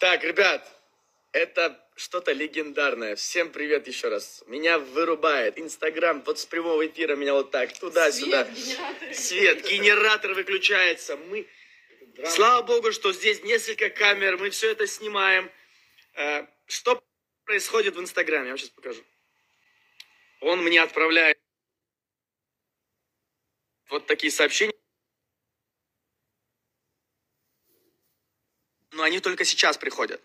Так, ребят, это что-то легендарное. Всем привет еще раз. Меня вырубает Инстаграм, вот с прямого эфира меня вот так, туда-сюда. Свет, генератор выключается. Слава богу, что здесь несколько камер, мы все это снимаем. Что происходит в Инстаграме? Я вам сейчас покажу. Он мне отправляет вот такие сообщения. Но они только сейчас приходят.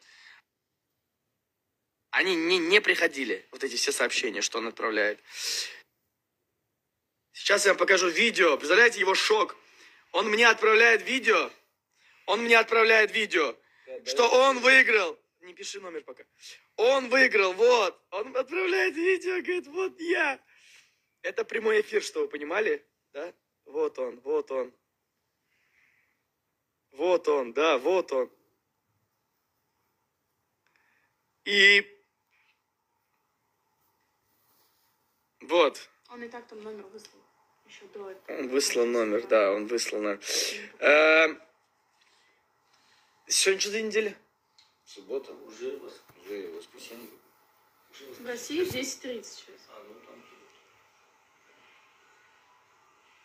Они не приходили, вот эти все сообщения, что он отправляет. Сейчас я вам покажу видео. Представляете, его шок. Он мне отправляет видео. Что он выиграл. Не пиши номер пока. Он выиграл, вот. Он отправляет видео, говорит, вот я. Это прямой эфир, что вы понимали? Да? Вот он. Вот он, да, вот он. И вот. Он и так там номер выслал. Еще до этого. Он выслал номер, да, он выслал номер. Сегодня что за неделя? Суббота, уже воскресенье. В России 10:30 сейчас.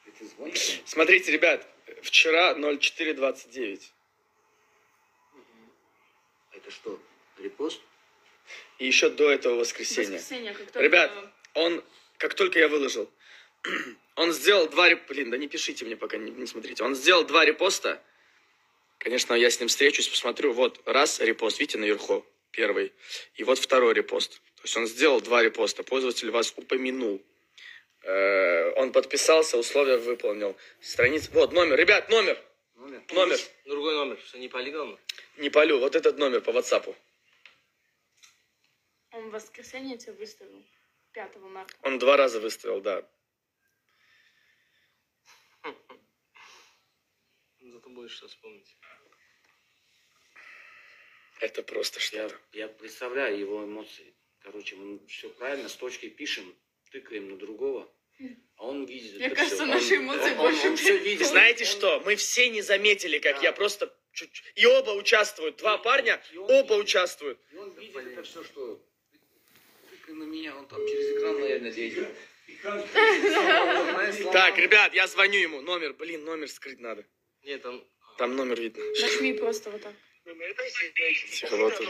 Это звонит? Смотрите, ребят, вчера 04:29. Это что, репост? И еще до этого воскресенья. Как только... Ребят, он, как только я выложил, он сделал 2 репоста. Блин, да не пишите мне пока, не смотрите. Он сделал 2 репоста. Конечно, я с ним встречусь, посмотрю. Вот, раз репост, видите, наверху, первый. И вот второй репост. То есть он сделал 2 репоста. Пользователь вас упомянул. Он подписался, условия выполнил. Страница. Вот, номер. Ребят, номер. Номер. Другой номер, что не пали номер? Не палю. Вот этот номер по WhatsApp. Он в воскресенье тебя выставил. 5 марта. Он 2 раза выставил, да. Зато будешь что вспомнить. Это просто что-то. Я представляю его эмоции. Короче, мы все правильно, с точки пишем, тыкаем на другого, а он видит. Мне это кажется, всё. наши эмоции больше он все видит. Знаете что? Мы все не заметили, как я просто чуть-чуть... И оба участвуют. 2 парня, оба участвуют. И он видит это все, что тыкай на меня, он там через экран, наверное, видит. Так, ребят, я звоню ему. Номер, блин, номер скрыть надо. Нет, там... Там номер видно. Нажми просто вот так. Тихо, вот тут.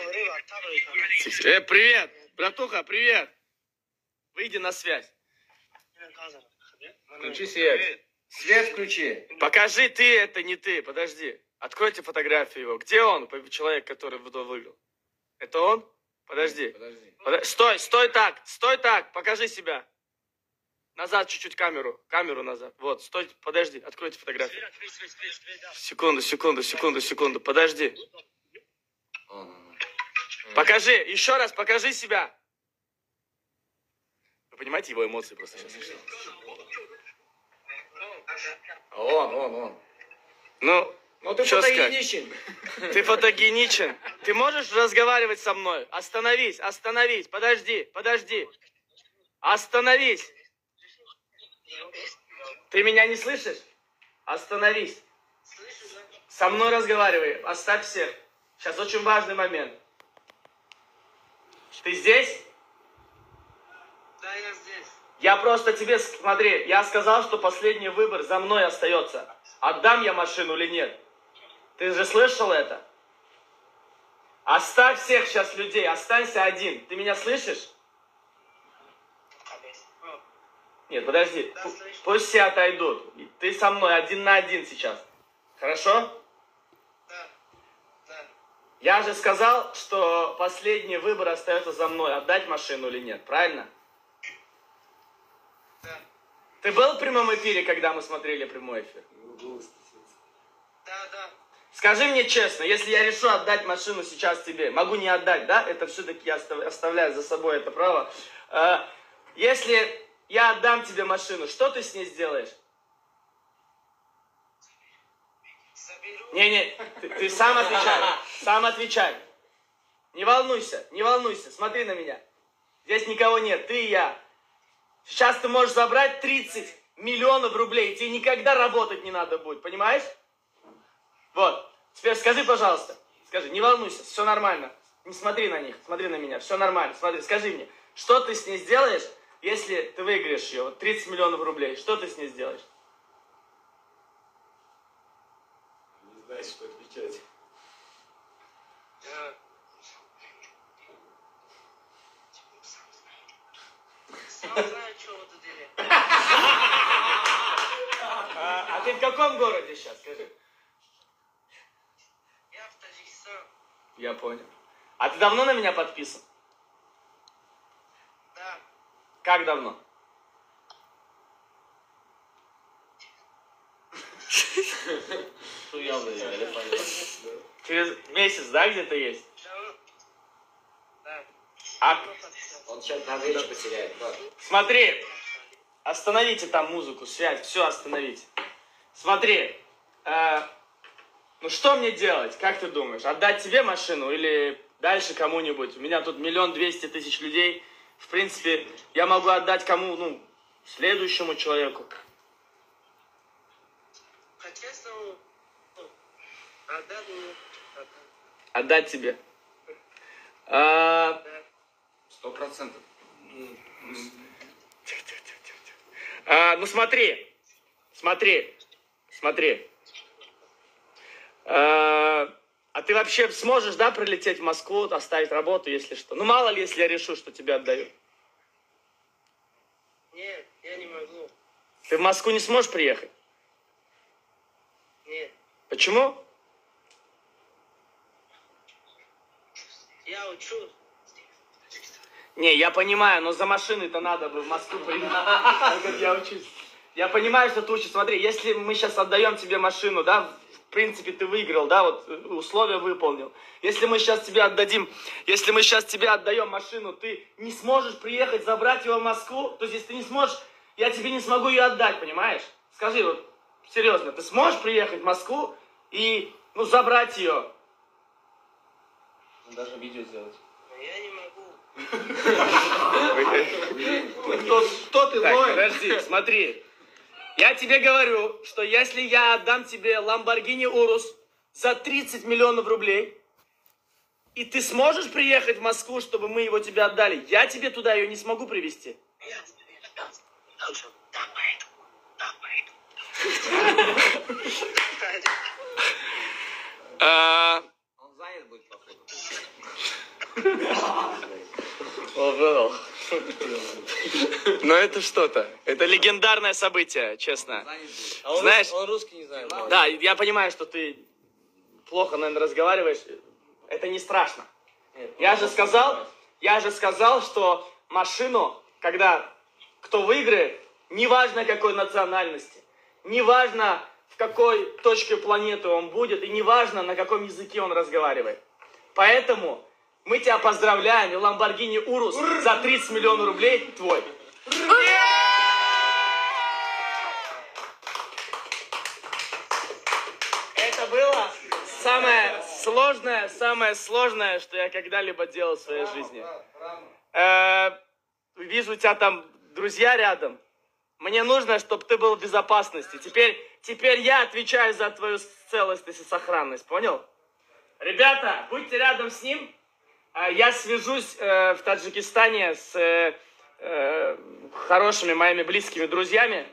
Привет! Братуха, привет! Выйди на связь. Включи свет. Свет включи. Покажи ты, это не ты, подожди. Откройте фотографию его. Где он, человек, который выиграл? Это он? Подожди. Стой так, покажи себя. Назад чуть-чуть камеру назад. Вот, стой, подожди, откройте фотографию. Секунду, подожди. Покажи, еще раз покажи себя. Вы понимаете его эмоции просто сейчас? Он. Ну ты что сказать? фотогеничен. Ты фотогеничен. Ты можешь разговаривать со мной? Остановись, подожди. Остановись. Ты меня не слышишь? Остановись. Со мной разговаривай. Оставь всех. Сейчас очень важный момент. Ты здесь? Да, я здесь. Я просто тебе, смотри, я сказал, что последний выбор за мной остается. Отдам я машину или нет? Ты же слышал это? Оставь всех сейчас людей, останься один. Ты меня слышишь? Нет, подожди. Пусть все отойдут. Ты со мной 1 на 1 сейчас. Хорошо? Да. Я же сказал, что последний выбор остается за мной. Отдать машину или нет, правильно? Да. Ты был в прямом эфире, когда мы смотрели прямой эфир? Да. Скажи мне честно, если я решу отдать машину сейчас тебе, могу не отдать, да? Это все-таки я оставляю за собой это право. Если я отдам тебе машину, что ты с ней сделаешь? Заберу. Ты сам отвечай. Не волнуйся, смотри на меня. Здесь никого нет, ты и я. Сейчас ты можешь забрать 30 миллионов рублей, тебе никогда работать не надо будет, понимаешь? Вот, теперь скажи, пожалуйста, Скажи, не волнуйся, все нормально. Не смотри на них, смотри на меня, все нормально. Смотри, скажи мне, что ты с ней сделаешь, если ты выиграешь ее, вот 30 миллионов рублей, что ты с ней сделаешь? Не знаю, что отвечать. Я... Сам знаю, что вы тут делаете. А ты в каком городе сейчас, скажи? Я в Таджикистан. Я понял. А ты давно на меня подписан? Да. Как давно? Что явно не понятно. Через месяц, да, где-то есть? Давно? Да. А, Давно подписался. Он сейчас там речь потеряет. Вот. смотри, остановите там музыку, связь, все остановите. Смотри, ну что мне делать, как ты думаешь? Отдать тебе машину или дальше кому-нибудь? У меня тут 1 200 000 людей. В принципе, я могу отдать кому, ну, следующему человеку. По-честному, отдать мне. Отдать тебе. Да. 100%. Ну смотри. А ты вообще сможешь, да, прилететь в Москву, оставить работу, если что? Ну мало ли, если я решу, что тебя отдаю. Нет, я не могу. Ты в Москву не сможешь приехать? Нет. Почему? Я учусь. Не, я понимаю, но за машиной-то надо бы в Москву приехать. Как я учусь. Я понимаю, что ты учишься. Смотри, если мы сейчас отдаем тебе машину, да, в принципе, ты выиграл, да, вот условия выполнил. Если мы сейчас тебе отдаем машину, ты не сможешь приехать забрать его в Москву, то есть если ты не сможешь, я тебе не смогу ее отдать, понимаешь? Скажи, вот, серьезно, ты сможешь приехать в Москву и, ну, забрать ее? Даже видео сделать. Но я не могу. Кто ты, так, подожди, смотри. Я тебе говорю, что если я отдам тебе Lamborghini Urus за 30 миллионов рублей, и ты сможешь приехать в Москву, чтобы мы его тебе отдали, я тебе туда ее не смогу привезти. Он занят будет, походу. Но это что-то. Это легендарное событие, честно. Занят будет. А он, Знаешь- он русский не знает. Да, я понимаю, что ты плохо, наверное, разговариваешь. Это не страшно. Я же сказал, что машину, когда кто выиграет, неважно какой национальности, неважно в какой точке планеты он будет, и неважно на каком языке он разговаривает. Поэтому мы тебя поздравляем, и Lamborghini Urus за 30 миллионов рублей твой. Это было самое сложное, что я когда-либо делал в своей жизни. Вижу, у тебя там друзья рядом. Мне нужно, чтобы ты был в безопасности. Теперь я отвечаю за твою целостность и сохранность, понял? Ребята, будьте рядом с ним. Я свяжусь в Таджикистане с хорошими моими близкими друзьями,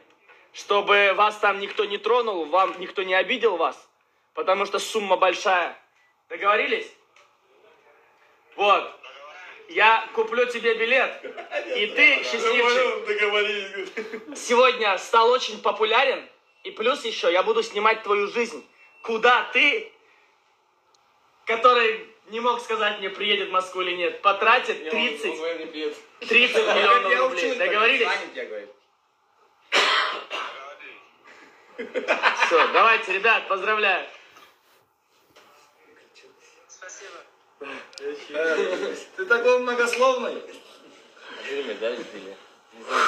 чтобы вас там никто не тронул, вам никто не обидел вас, потому что сумма большая. Договорились? Вот. Я куплю тебе билет, и ты, счастливчик, Договорились. сегодня стал очень популярен, и плюс еще я буду снимать твою жизнь. Куда ты, который не мог сказать мне, приедет в Москву или нет, потратит 30 миллионов рублей. Договорились? Занят, я говорю. Все, давайте, ребят, поздравляю. Спасибо. Ты такой многословный. Медаль сбили. Не знаю,